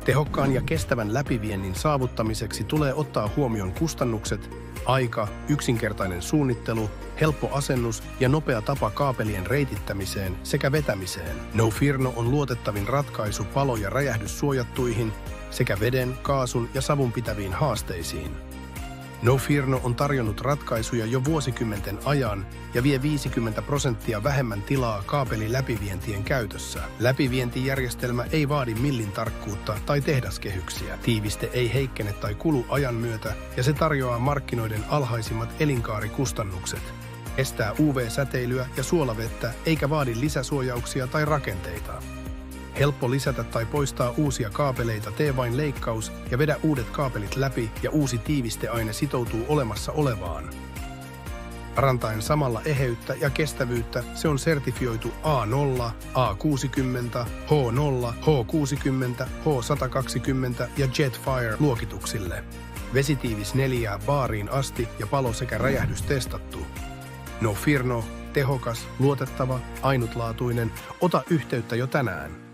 Tehokkaan ja kestävän läpiviennin saavuttamiseksi tulee ottaa huomioon kustannukset, aika, yksinkertainen suunnittelu, helppo asennus ja nopea tapa kaapelien reitittämiseen sekä vetämiseen. Nofirno on luotettavin ratkaisu palo- ja räjähdyssuojattuihin sekä veden, kaasun ja savun pitäviin haasteisiin. Nofirno on tarjonnut ratkaisuja jo vuosikymmenten ajan ja vie 50% vähemmän tilaa kaapeliläpivientien käytössä. Läpivientijärjestelmä ei vaadi millin tarkkuutta tai tehdaskehyksiä. Tiiviste ei heikkene tai kulu ajan myötä ja se tarjoaa markkinoiden alhaisimmat elinkaarikustannukset. Estää UV-säteilyä ja suolavettä eikä vaadi lisäsuojauksia tai rakenteita. Helppo lisätä tai poistaa uusia kaapeleita, tee vain leikkaus ja vedä uudet kaapelit läpi ja uusi tiivisteaine sitoutuu olemassa olevaan. Parantaen samalla eheyttä ja kestävyyttä se on sertifioitu A0, A60, H0, H60, H120 ja Jetfire-luokituksille. Vesitiivis 4 baariin asti ja palo- sekä räjähdys testattu. Nofirno, tehokas, luotettava, ainutlaatuinen. Ota yhteyttä jo tänään.